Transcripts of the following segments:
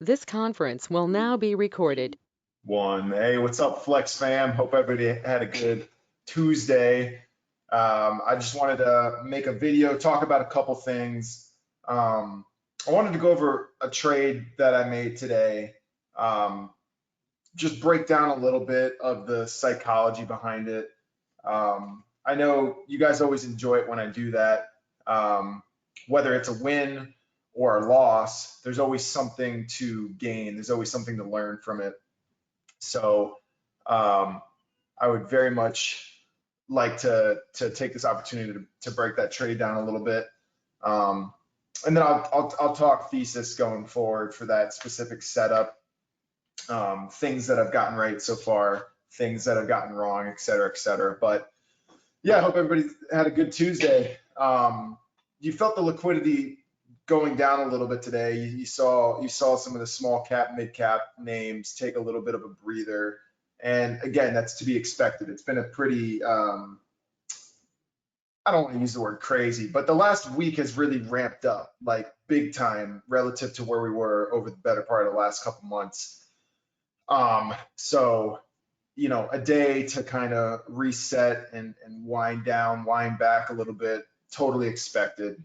This conference will now be recorded. Hey, what's up, Flex fam? Hope everybody had a good Tuesday. I just wanted to make a video, talk about a couple things. I wanted to go over a trade that I made today. Um, just break down a little bit of the psychology behind it. I know you guys always enjoy it when I do that. Um, Whether it's a win or a loss, there's always something to gain. There's always something to learn from it. So um, I would very much like to take this opportunity to break that trade down a little bit. Um, and then I'll talk thesis going forward for that specific setup, things that I've gotten right so far, things that I've gotten wrong, et cetera, et cetera. But yeah, I hope everybody had a good Tuesday. You felt the liquidity going down a little bit today. You saw some of the small cap, mid cap names take a little bit of a breather, and again, that's to be expected. It's been a pretty I don't want to use the word crazy, but the last week has really ramped up like big time relative to where we were over the better part of the last couple months. So a day to kind of reset and wind down, wind back a little bit, totally expected.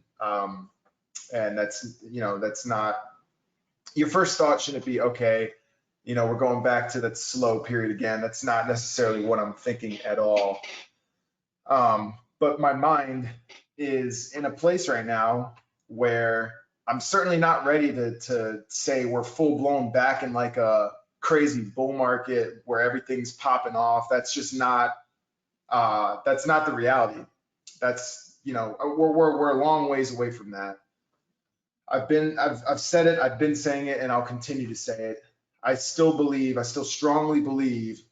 And that's not your first thought shouldn't be, okay, we're going back to that slow period again. That's not necessarily what I'm thinking at all. But my mind is in a place right now where I'm certainly not ready to say we're full blown back in like a crazy bull market where everything's popping off. That's not the reality. We're a long ways away from that. I've said it, I've been saying it, and I'll continue to say it. I still strongly believe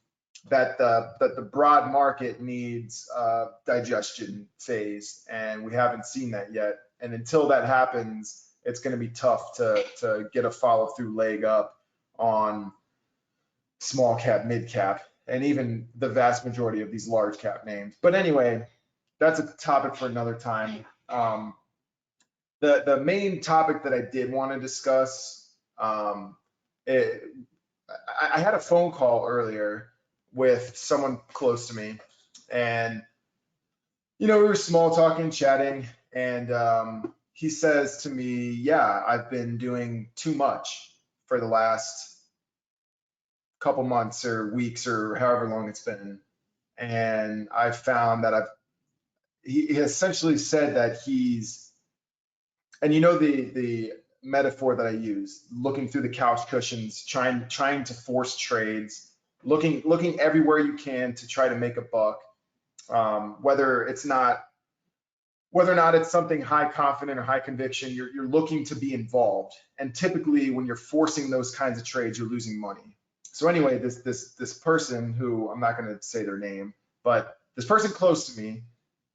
that the broad market needs a digestion phase, and we haven't seen that yet. And until that happens, it's going to be tough to get a follow through leg up on small cap, mid cap, and even the vast majority of these large cap names. But anyway, that's a topic for another time. The main topic that I did want to discuss, um, it, I had a phone call earlier with someone close to me, and we were small talking, chatting, and he says to me, "Yeah, I've been doing too much for the last couple months or weeks or however long it's been, and I found that he essentially said that he's, and the metaphor that I use, looking through the couch cushions, trying to force trades, looking everywhere you can to try to make a buck, whether or not it's something high confident or high conviction, you're looking to be involved. And typically when you're forcing those kinds of trades, you're losing money. So anyway, this person, who I'm not going to say their name, but this person close to me,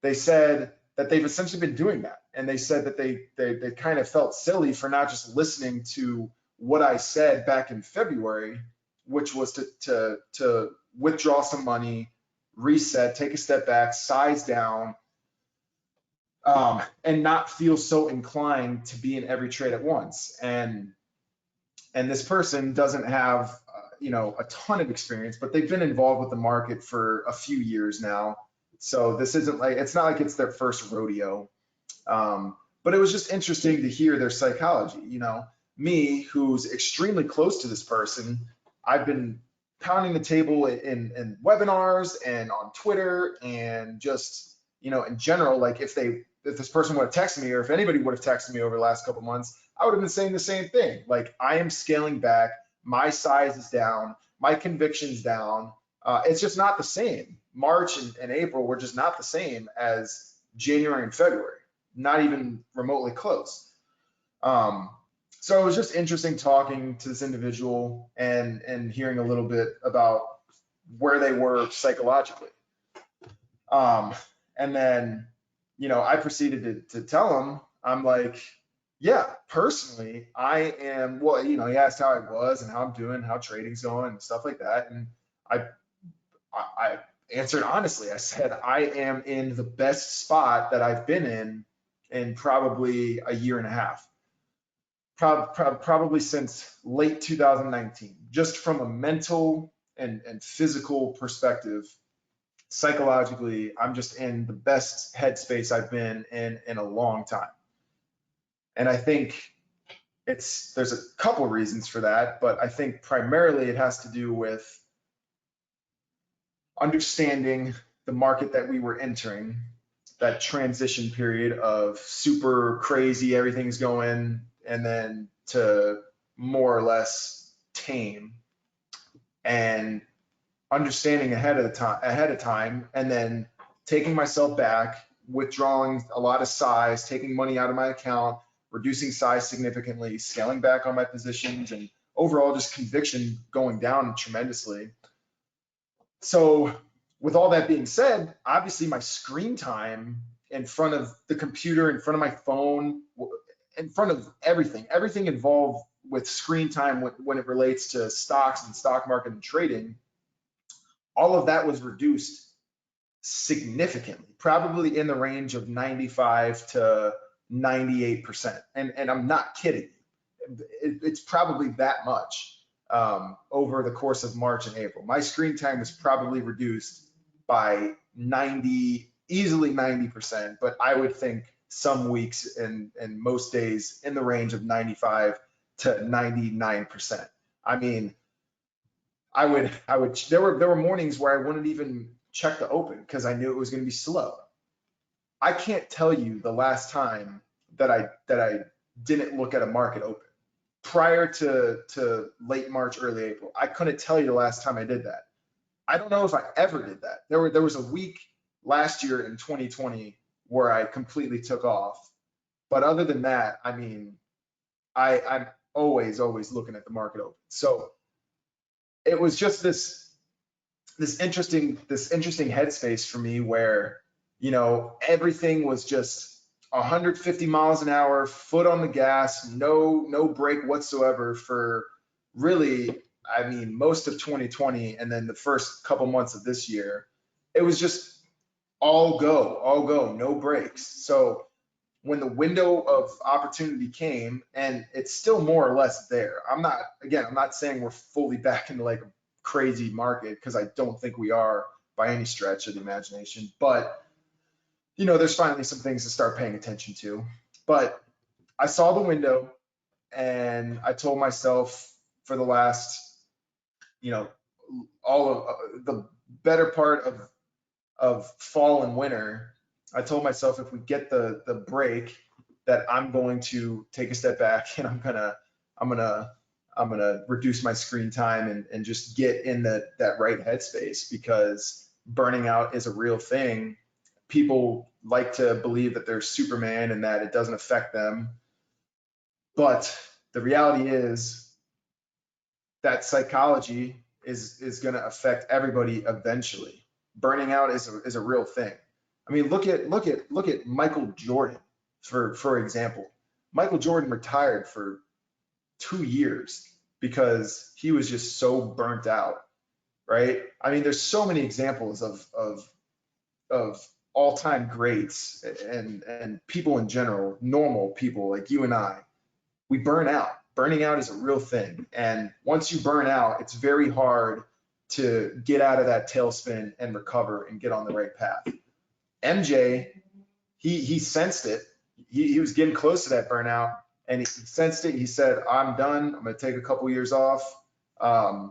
they said that they've essentially been doing that. And they said that they kind of felt silly for not just listening to what I said back in February, which was to withdraw some money, reset, take a step back, size down, and not feel so inclined to be in every trade at once. And this person doesn't have a ton of experience, but they've been involved with the market for a few years now. So it's not like it's their first rodeo. But it was just interesting to hear their psychology. Me, who's extremely close to this person, I've been pounding the table in webinars and on Twitter, and just in general. Like if this person would have texted me, or if anybody would have texted me over the last couple months, I would have been saying the same thing. Like, I am scaling back, my size is down, my conviction's down. It's just not the same. March and April were just not the same as January and February, not even remotely close. So it was just interesting talking to this individual and hearing a little bit about where they were psychologically. And then, I proceeded to tell him, I'm like, yeah, personally, I am, well, he asked how I was and how I'm doing, how trading's going and stuff like that. And I answered honestly. I said, I am in the best spot that I've been in probably a year and a half. probably since late 2019, just from a mental and physical perspective. Psychologically, I'm just in the best headspace I've been in a long time. And I think there's a couple reasons for that, but I think primarily it has to do with understanding the market that we were entering, that transition period of super crazy, everything's going, and then to more or less tame, and understanding ahead of time, and then taking myself back, withdrawing a lot of size, taking money out of my account, reducing size significantly, scaling back on my positions, and overall just conviction going down tremendously. So with all that being said, obviously my screen time in front of the computer, in front of my phone, in front of everything involved with screen time when it relates to stocks and stock market and trading, all of that was reduced significantly, probably in the range of 95 to 98%. And I'm not kidding. It's probably that much over the course of March and April. My screen time was probably reduced by easily 90%, but I would think some weeks and most days in the range of 95 to 99%. I mean, there were mornings where I wouldn't even check the open because I knew it was going to be slow. I can't tell you the last time that I didn't look at a market open prior to late March, early April. I couldn't tell you the last time I did that. I don't know if I ever did that. There was a week last year in 2020 where I completely took off. But other than that, I mean, I'm always looking at the market open. So it was just this interesting headspace for me where, everything was just 150 miles an hour, foot on the gas, no brake whatsoever for really, I mean, most of 2020 and then the first couple months of this year. It was just all go, no brakes. So when the window of opportunity came, and it's still more or less there. I'm not saying we're fully back into like a crazy market, because I don't think we are by any stretch of the imagination. But there's finally some things to start paying attention to. But I saw the window, and I told myself for the last, all of the better part of fall and winter, I told myself if we get the break, that I'm going to take a step back, and I'm gonna reduce my screen time and just get in that right headspace, because burning out is a real thing. People like to believe that they're Superman and that it doesn't affect them, but the reality is that psychology is going to affect everybody eventually. Burning out is a real thing. I mean, look at Michael Jordan, for example. Michael Jordan retired for 2 years because he was just so burnt out, right? I mean, there's so many examples of all-time greats and people in general, normal people like you and I. We burn out. Burning out is a real thing. And once you burn out, it's very hard to get out of that tailspin and recover and get on the right path. MJ, he sensed it. He was getting close to that burnout, and he sensed it. He said, I'm done. I'm going to take a couple years off. As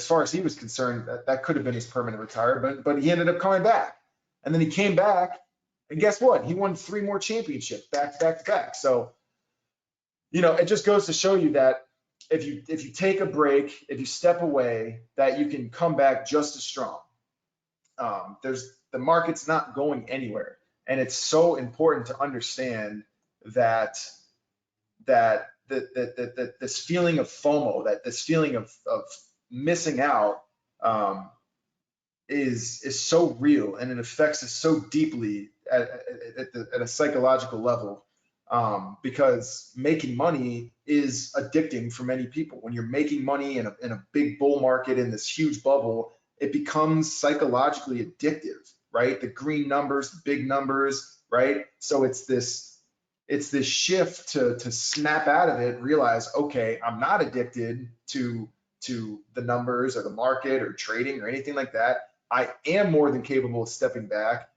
far as he was concerned, that could have been his permanent retirement, but he ended up coming back. And then he came back, and guess what? He won 3 more championships back to back. So, it just goes to show you that if you take a break, if you step away, that you can come back just as strong. The market's not going anywhere, and it's so important to understand that this feeling of FOMO, that this feeling of missing out, is so real, and it affects us so deeply at a psychological level. Because making money is addicting for many people. When you're making money in a big bull market, in this huge bubble, it becomes psychologically addictive, right? The green numbers, the big numbers, right? So it's it's this shift to snap out of it, realize, okay, I'm not addicted to the numbers or the market or trading or anything like that. I am more than capable of stepping back.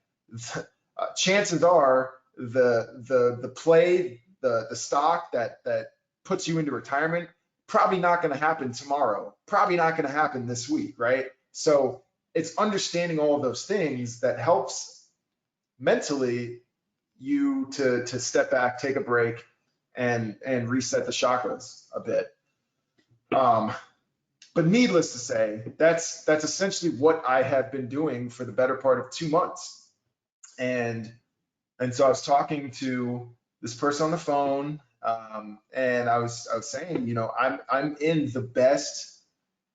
Chances are the play, the stock that puts you into retirement, probably not going to happen tomorrow, probably not going to happen this week, right? So it's understanding all of those things that helps mentally you to step back, take a break, and reset the chakras a bit. But needless to say, that's essentially what I have been doing for the better part of 2 months. And so I was talking to this person on the phone, and I was saying, I'm in the best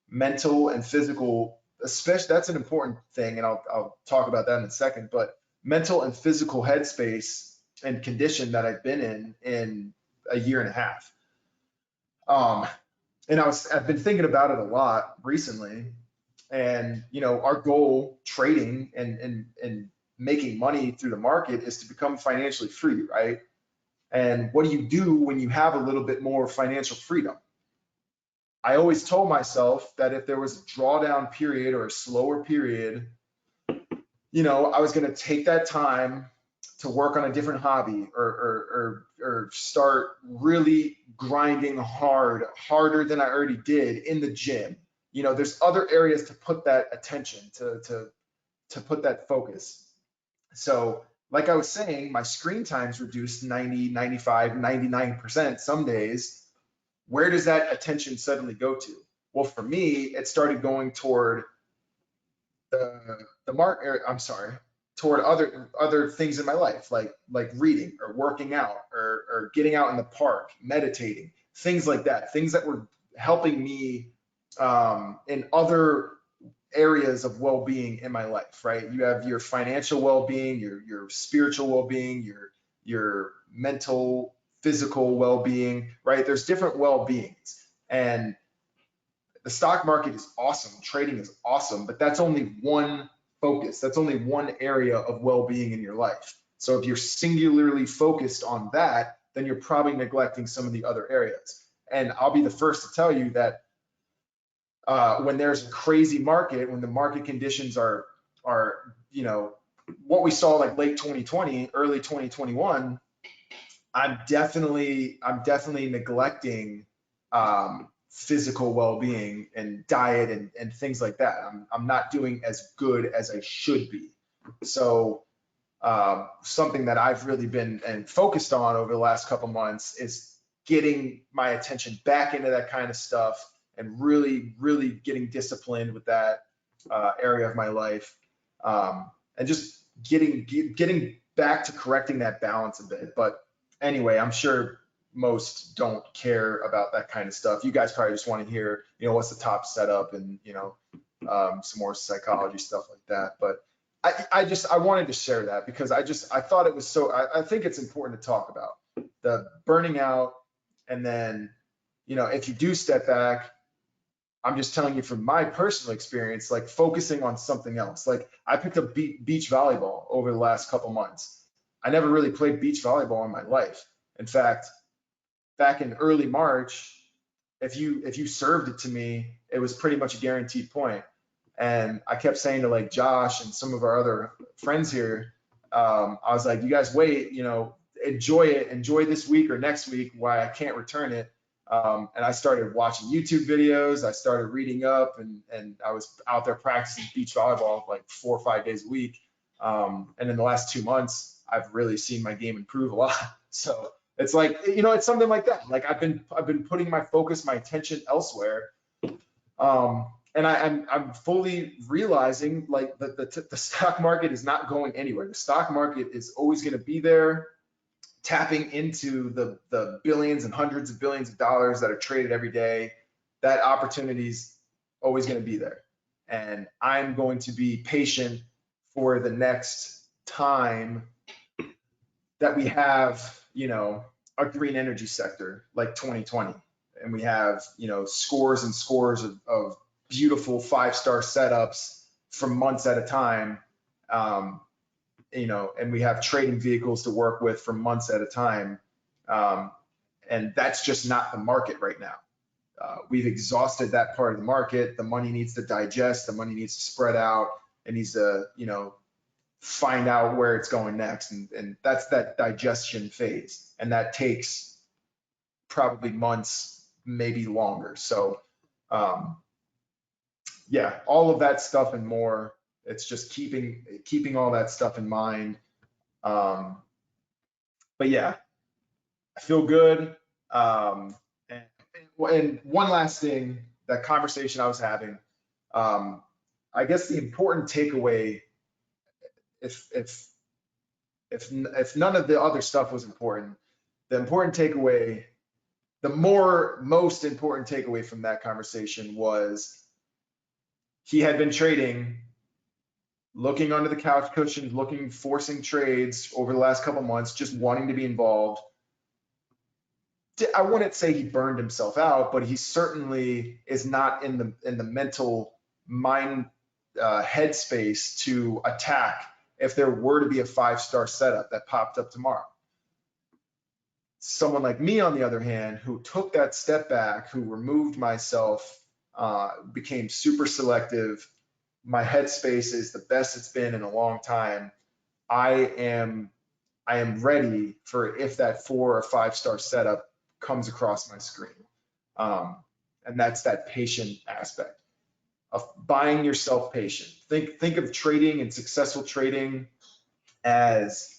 mental and physical, especially that's an important thing, and I'll talk about that in a second. But mental and physical headspace and condition that I've been in a year and a half. And I've been thinking about it a lot recently. And our goal trading and making money through the market is to become financially free, right? And what do you do when you have a little bit more financial freedom? I always told myself that if there was a drawdown period or a slower period, I was going to take that time to work on a different hobby or start really grinding harder than I already did in the gym. There's other areas to put that attention, to put that focus. So like I was saying, my screen time's reduced 90, 95, 99% some days. Where does that attention suddenly go to? Well, for me, it started going toward toward other things in my life, like reading or working out or getting out in the park, meditating, things like that, things that were helping me in other areas of well-being in my life, right? You have your financial well-being, your spiritual well-being, your mental, physical well-being, right? There's different well-beings. And the stock market is awesome, trading is awesome, but that's only one focus. That's only one area of well-being in your life. So if you're singularly focused on that, then you're probably neglecting some of the other areas. And I'll be the first to tell you that when there's a crazy market, when the market conditions are what we saw like late 2020, early 2021, I'm definitely neglecting physical well-being and diet and things like that. I'm not doing as good as I should be. So something that I've really been and focused on over the last couple months is getting my attention back into that kind of stuff and really, really getting disciplined with that area of my life, and just getting back to correcting that balance a bit. But anyway, I'm sure most don't care about that kind of stuff. You guys probably just want to hear, what's the top setup and, some more psychology stuff like that. But I wanted to share that because I thought it was I think it's important to talk about the burning out. And then, if you do step back, I'm just telling you from my personal experience, like focusing on something else. Like I picked up beach volleyball over the last couple months. I never really played beach volleyball in my life. In fact, back in early March, if you served it to me, it was pretty much a guaranteed point. And I kept saying to like Josh and some of our other friends here, I was like, you guys wait, enjoy it, enjoy this week or next week why I can't return it. And I started watching YouTube videos. I started reading up, and I was out there practicing beach volleyball like 4 or 5 days a week. And in the last 2 months, I've really seen my game improve a lot. So it's like, it's something like that. Like I've been putting my focus, my attention elsewhere. And I'm fully realizing like the stock market is not going anywhere. The stock market is always going to be there, tapping into the billions and hundreds of billions of dollars that are traded every day. That opportunity is always going to be there. And I'm going to be patient for the next time that we have, a green energy sector like 2020. And we have, scores and scores of beautiful 5-star setups for months at a time. And we have trading vehicles to work with for months at a time. And that's just not the market right now. We've exhausted that part of the market. The money needs to digest. The money needs to spread out. It needs to, find out where it's going next. And that's that digestion phase. And that takes probably months, maybe longer. So, yeah, all of that stuff and more. It's just keeping all that stuff in mind. But yeah, I feel good. And, and one last thing, that conversation I was having, I guess the important takeaway, if none of the other stuff was important, the important takeaway, the most important takeaway from that conversation was he had been trading, looking under the couch cushions, forcing trades over the last couple months, just wanting to be involved. I wouldn't say he burned himself out, but he certainly is not in the mental mind headspace to attack if there were to be a 5-star setup that popped up tomorrow. Someone like me, on the other hand, who took that step back, who removed myself, became super selective. My headspace is the best it's been in a long time. I am ready for if that 4 or 5-star setup comes across my screen. And that's that patient aspect of buying yourself patient. Think of trading and successful trading as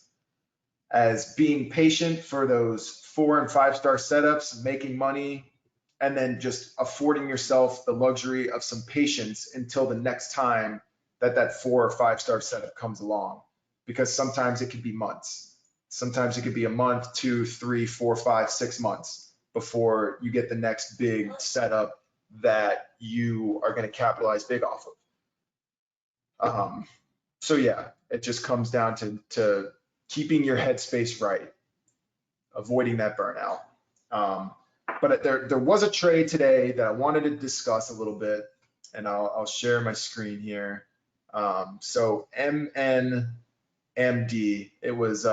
being patient for those 4 and 5-star setups, making money, and then just affording yourself the luxury of some patience until the next time that 4 or 5-star setup comes along. Because sometimes it could be months. Sometimes it could be a month, 2, 3, 4, 5, 6 months before you get the next big setup that you are going to capitalize big off of. So yeah, it just comes down to keeping your headspace right, avoiding that burnout. But there was a trade today that I wanted to discuss a little bit, and I'll share my screen here. So MNMD, it was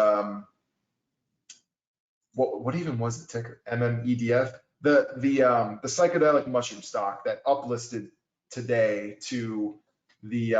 what even was the ticker? MMEDF, the psychedelic mushroom stock that uplisted today to the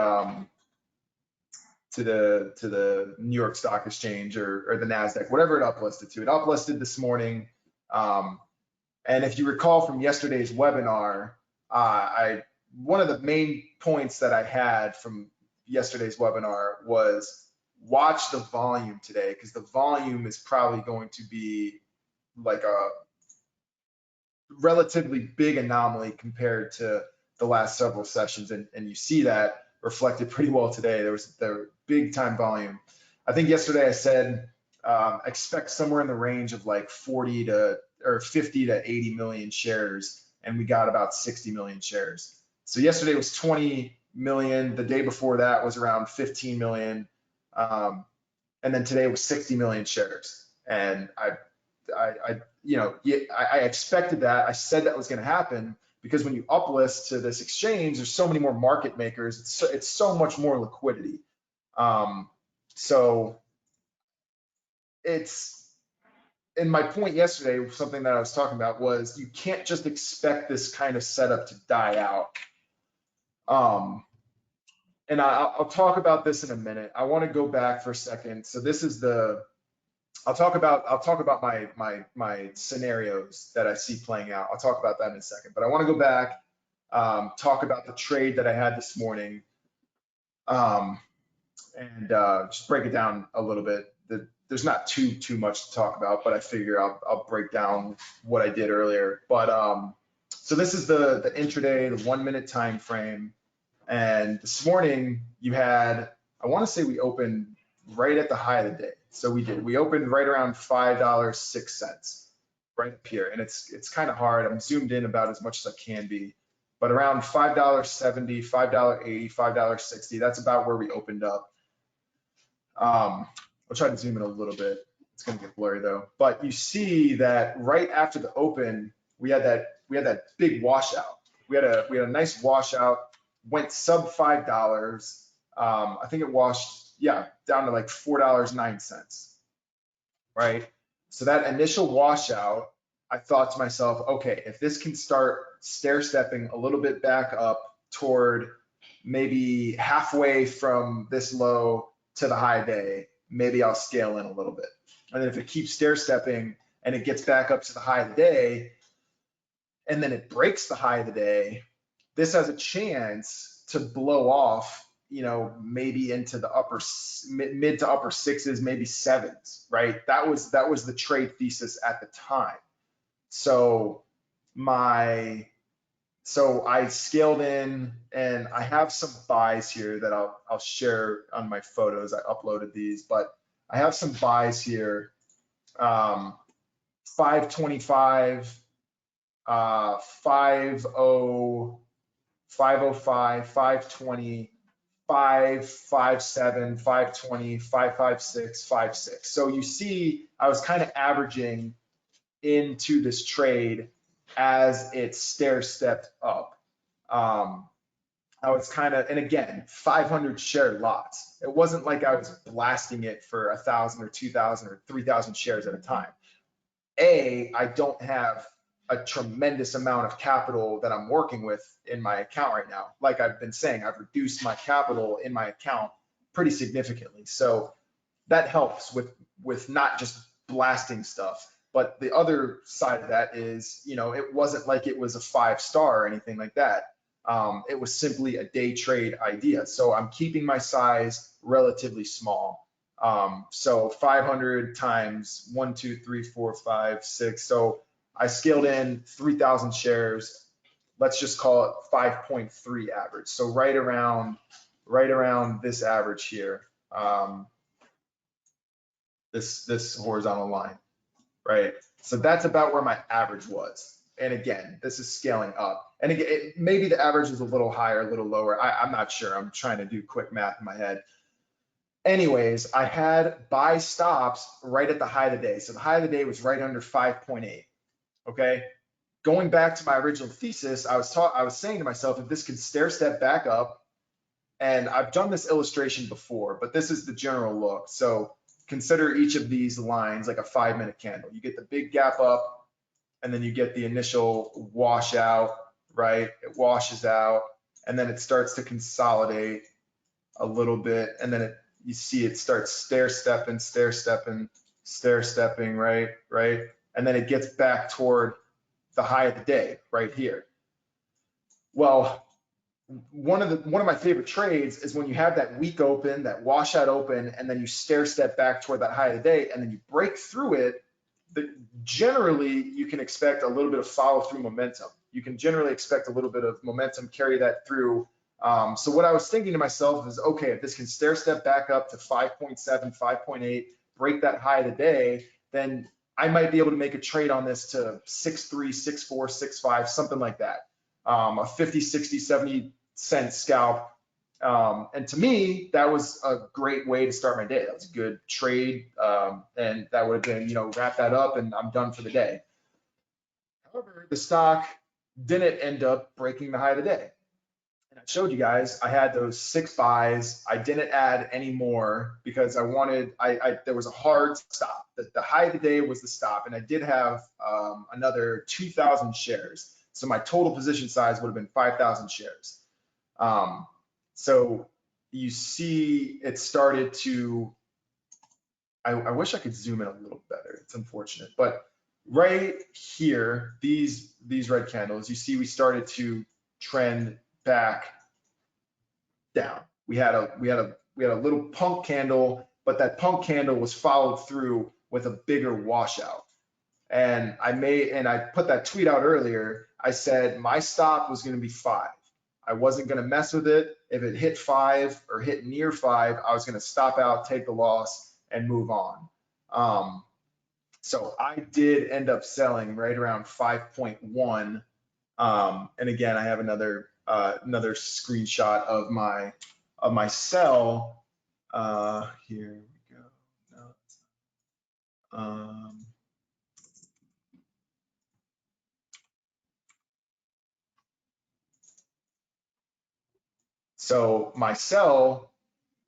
New York Stock Exchange or the Nasdaq, whatever it uplisted to. It uplisted this morning. And if you recall from yesterday's webinar, one of the main points that I had from yesterday's webinar was watch the volume today, because the volume is probably going to be like a relatively big anomaly compared to the last several sessions. And you see that reflected pretty well today. There was big time volume. I think yesterday I said expect somewhere in the range of like 50 to 80 million shares, and we got about 60 million shares. So yesterday was 20 million. The day before that was around 15 million. And then today was 60 million shares. And I expected that. I said that was going to happen because when you uplist to this exchange, there's so many more market makers. It's so much more liquidity. So and my point yesterday, something that I was talking about was you can't just expect this kind of setup to die out. And I'll talk about this in a minute. I want to go back for a second. So this is I'll talk about my scenarios that I see playing out. I'll talk about that in a second, but I want to go back, talk about the trade that I had this morning, and just break it down a little bit. There's not too much to talk about, but I figure I'll break down what I did earlier. But so this is the intraday, the 1 minute time frame. And this morning you had, I want to say we opened right at the high of the day. So we opened right around $5.06 right up here. And it's kind of hard. I'm zoomed in about as much as I can be, but around $5.70, $5.80, $5.60, that's about where we opened up. I'll try to zoom in a little bit. It's going to get blurry though. But you see that right after the open, we had that big washout. We had a nice washout, went sub $5. I think it washed, down to like $4.09, right? So that initial washout, I thought to myself, okay, if this can start stair stepping a little bit back up toward maybe halfway from this low to the high day, maybe I'll scale in a little bit. And then if it keeps stair stepping and it gets back up to the high of the day, and then it breaks the high of the day, this has a chance to blow off, maybe into the mid to upper sixes, maybe sevens, right? That was the trade thesis at the time. So my so I scaled in, and I have some buys here that I'll share on my photos. I uploaded these, but I have some buys here. 525, 50, 505, 520, 557, 520, 556, 56. So you see, I was kind of averaging into this trade as it stair stepped up. I was kind of, and again, 500 share lots. It wasn't like I was blasting it for 1,000 or 2,000 or 3,000 shares at a time. I don't have a tremendous amount of capital that I'm working with in my account right now. Like I've been saying, I've reduced my capital in my account pretty significantly. So that helps with not just blasting stuff. But the other side of that is, it wasn't like it was a 5-star or anything like that. It was simply a day trade idea. So I'm keeping my size relatively small. So 500 times 1, 2, 3, 4, 5, 6. So I scaled in 3,000 shares. Let's just call it 5.3 average. So right around this average here, this horizontal line, right? So that's about where my average was. And again, this is scaling up. And again, maybe the average is a little higher, a little lower. I'm not sure. I'm trying to do quick math in my head. Anyways, I had buy stops right at the high of the day. So the high of the day was right under 5.8. Okay. Going back to my original thesis, I was saying to myself, if this can stair step back up, and I've done this illustration before, but this is the general look. So consider each of these lines like a 5-minute candle. You get the big gap up, and then you get the initial washout, right? It washes out, and then it starts to consolidate a little bit, and then you see it starts stair stepping, right? And then it gets back toward the high of the day right here. Well, one of my favorite trades is when you have that weak open, that washout open, and then you stair step back toward that high of the day, and then you break through it. Generally, you can expect a little bit of follow through momentum. You can generally expect a little bit of momentum, carry that through. So what I was thinking to myself is, okay, if this can stair step back up to 5.7, 5.8, break that high of the day, then I might be able to make a trade on this to 6.3, 6.4, 6.5, something like that. A 50, 60, 70 cent scalp. And to me, that was a great way to start my day. That was a good trade. And that would have been, wrap that up and I'm done for the day. However, the stock didn't end up breaking the high of the day. And I showed you guys, I had those 6 buys. I didn't add any more because I wanted, there was a hard stop. The high of the day was the stop. And I did have another 2,000 shares. So my total position size would have been 5,000 shares. So you see it started to, I wish I could zoom in a little better. It's unfortunate, but right here, these red candles, you see we started to trend back down. We had a little punk candle, but that punk candle was followed through with a bigger washout. And I put that tweet out earlier. I said my stop was going to be 5. I wasn't going to mess with it. If it hit 5 or hit near 5, I was going to stop out, take the loss, and move on. So I did end up selling right around 5.1. And again, I have another screenshot of my sell. Here we go. No. So my sell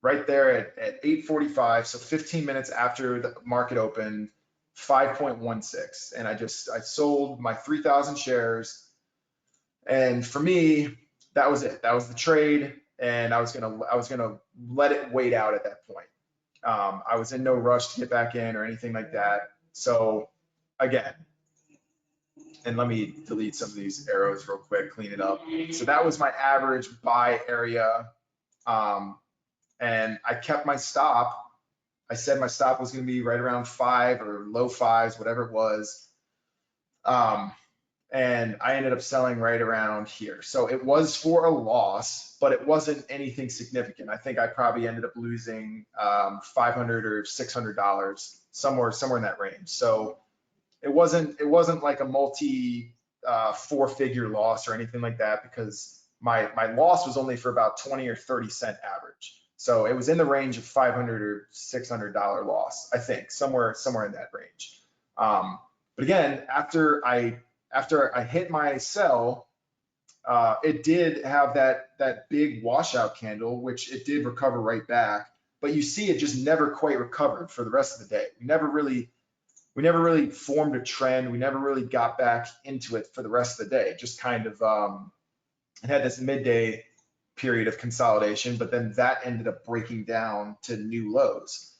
right there at 8:45, so 15 minutes after the market opened, 5.16. And I sold my 3,000 shares. And for me, that was it. That was the trade. And I was gonna let it wait out at that point. I was in no rush to get back in or anything like that. So again, and let me delete some of these arrows real quick, clean it up. So that was my average buy area. And I kept my stop. I said my stop was going to be right around 5 or low 5s, whatever it was. And I ended up selling right around here. So it was for a loss, but it wasn't anything significant. I think I probably ended up losing $500 or $600, somewhere in that range. So it wasn't like a multi 4-figure loss or anything like that, because my loss was only for about 20 or 30 cent average. So it was in the range of $500 or $600 loss, I think, somewhere in that range. But again, after I hit my sell, it did have that big washout candle, which it did recover right back. But you see, it just never quite recovered for the rest of the day. We never really formed a trend. We never really got back into it for the rest of the day. It just kind of it had this midday period of consolidation, but then that ended up breaking down to new lows.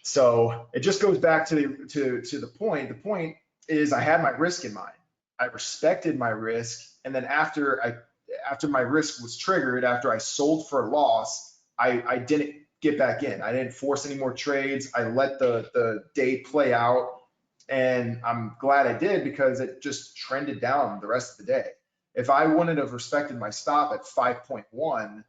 So it just goes back to the point. The point is, I had my risk in mind. I respected my risk, and then after my risk was triggered, after I sold for a loss, I didn't get back in. I didn't force any more trades. I let the day play out, and I'm glad I did, because it just trended down the rest of the day. If I wouldn't have respected my stop at 5.1,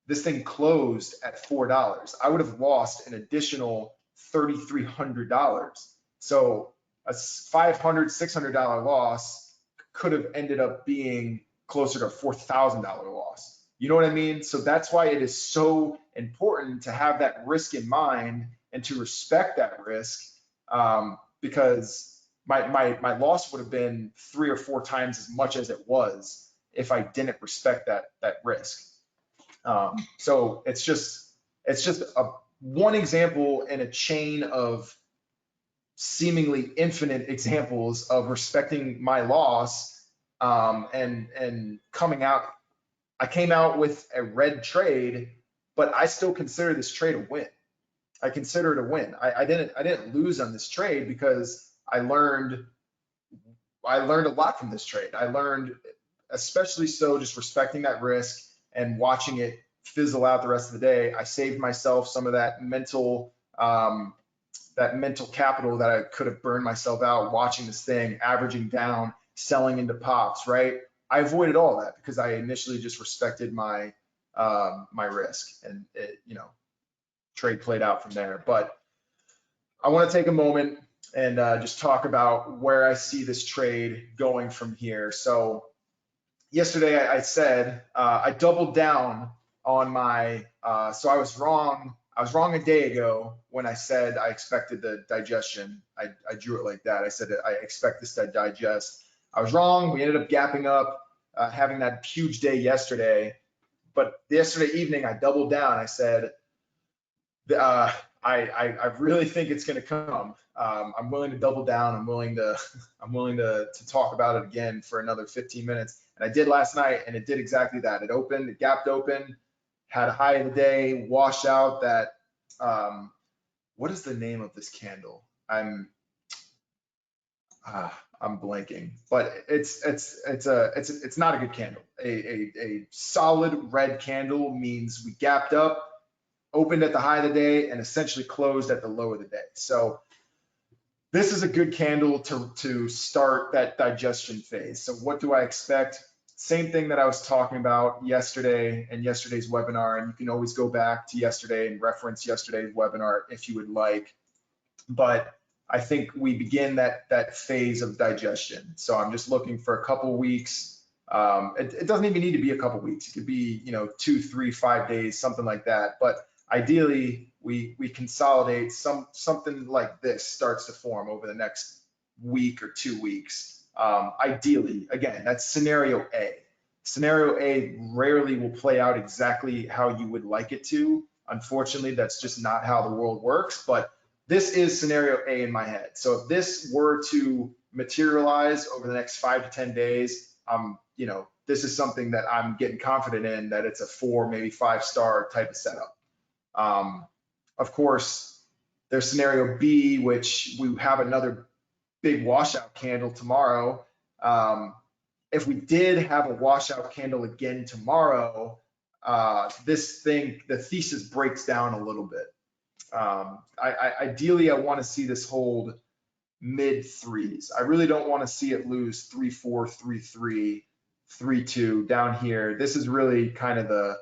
this thing closed at $4. I would have lost an additional $3,300. So a $500, $600 loss could have ended up being closer to a $4,000 loss. You know what I mean? So that's why it is so important to have that risk in mind and to respect that risk, because my loss would have been 3 or 4 times as much as it was if I didn't respect that risk. So it's just one example in a chain of seemingly infinite examples of respecting my loss, and coming out. I came out with a red trade, but I still consider this trade a win. I consider it a win. I didn't lose on this trade, because I learned a lot from this trade. I learned, especially so, just respecting that risk and watching it fizzle out the rest of the day. I saved myself some of that mental capital that I could have burned myself out watching this thing averaging down, selling into pops, right? I avoided all that because I initially just respected my risk, and trade played out from there. But I want to take a moment and just talk about where I see this trade going from here. So yesterday I said I doubled down on my. So I was wrong. I was wrong a day ago when I said I expected the digestion. I drew it like that. I said I expect this to digest. I was wrong. We ended up gapping up, having that huge day yesterday. But yesterday evening, I doubled down. I said, I really think it's going to come. I'm willing to double down. I'm willing to talk about it again for another 15 minutes. And I did last night, and it did exactly that. It opened, it gapped open, had a high of the day, washed out that. What is the name of this candle? I'm blanking, but it's not a good candle. A solid red candle means we gapped up, opened at the high of the day, and essentially closed at the low of the day. So this is a good candle to start that digestion phase. So what do I expect? Same thing that I was talking about yesterday and yesterday's webinar, and you can always go back to yesterday and reference yesterday's webinar if you would like. But I think we begin that phase of digestion. So I'm just looking for a couple weeks. It doesn't even need to be a couple weeks. It could be 2, 3, 5 days, something like that. But ideally, we consolidate. Something like this starts to form over the next week or 2 weeks. Ideally, again, that's scenario A. Scenario A rarely will play out exactly how you would like it to. Unfortunately, that's just not how the world works. But this is scenario A in my head. So if this were to materialize over the next 5 to 10 days, this is something that I'm getting confident in, that it's a 4, maybe 5-star type of setup. Of course, there's scenario B, which we have another big washout candle tomorrow. If we did have a washout candle again tomorrow, the thesis breaks down a little bit. Ideally, I want to see this hold mid threes. I really don't want to see it lose 3-4, 3-3, 3-2 down here. This is really kind of that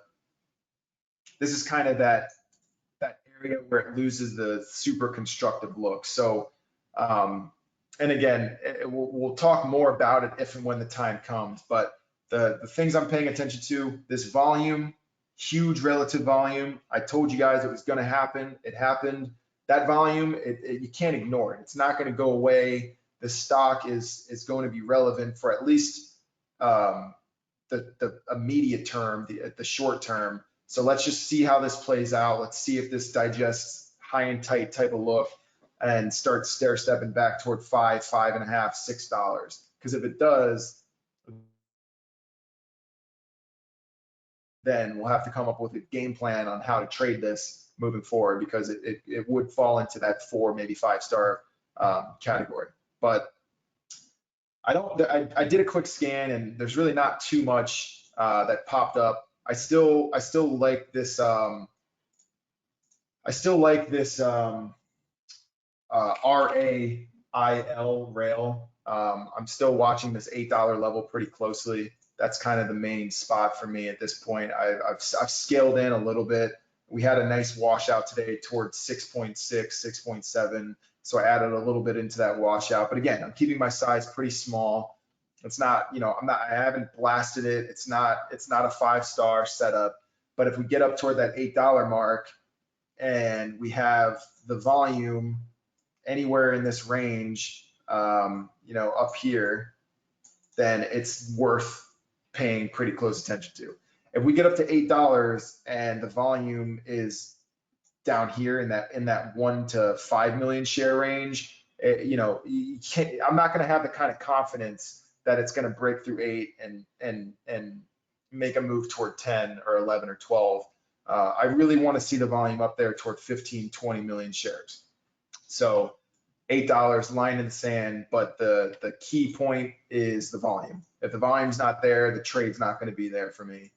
area where it loses the super constructive look. So, and again, we'll talk more about it if and when the time comes. But the things I'm paying attention to, this volume, huge relative volume. I told you guys it was going to happen. It happened. That volume, you can't ignore it. It's not going to go away. The stock is going to be relevant for at least the immediate term, the short term. So let's just see how this plays out. Let's see if this digests high and tight type of look and starts stair stepping back toward $5, $5.5, $6. Because if it does, then we'll have to come up with a game plan on how to trade this moving forward, because it would fall into that 4, maybe 5-star category. But I did a quick scan, and there's really not too much that popped up. I still like this. I still like this RAIL rail. I'm still watching this $8 level pretty closely. That's kind of the main spot for me at this point. I've scaled in a little bit. We had a nice washout today towards 6.6, 6.7. So I added a little bit into that washout. But again, I'm keeping my size pretty small. It's not, I haven't blasted it. It's not a 5-star setup. But if we get up toward that $8 mark and we have the volume anywhere in this range, up here, then it's worth paying pretty close attention to. If we get up to $8 and the volume is down here in that 1 to 5 million share range, I'm not going to have the kind of confidence that it's going to break through 8 and make a move toward 10 or 11 or 12. I really want to see the volume up there toward 15, 20 million shares. So $8 line in the sand, but the key point is the volume. If the volume's not there, the trade's not going to be there for me.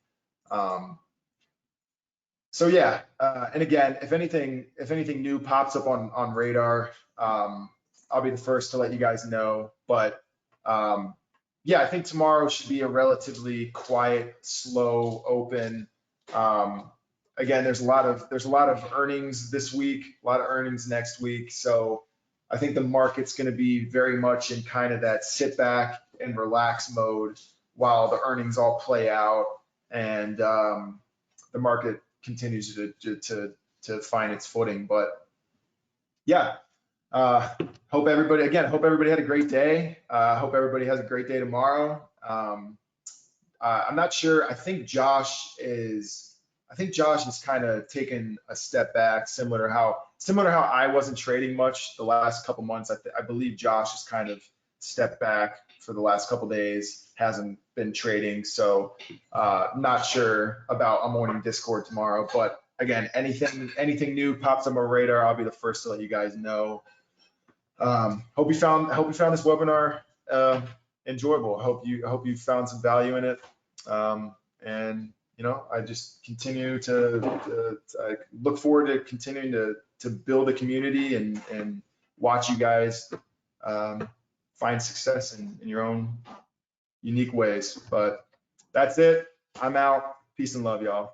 So yeah, and again, if anything new pops up on radar, I'll be the first to let you guys know. But yeah, I think tomorrow should be a relatively quiet, slow open. Again, there's a lot of earnings this week, a lot of earnings next week. So I think the market's going to be very much in kind of that sit back and relax mode while the earnings all play out and the market continues to find its footing. But yeah, hope everybody had a great day. Hope everybody has a great day tomorrow. I'm not sure. I think Josh is kind of taken a step back, similar to how I wasn't trading much the last couple months. I believe Josh has kind of stepped back for the last couple days, hasn't been trading. So not sure about a morning Discord tomorrow. But again, anything new pops on my radar, I'll be the first to let you guys know. Hope you found this webinar enjoyable. I hope you found some value in it. And I just continue I look forward to continuing to build a community and watch you guys find success in your own unique ways. But that's it. I'm out. Peace and love, y'all.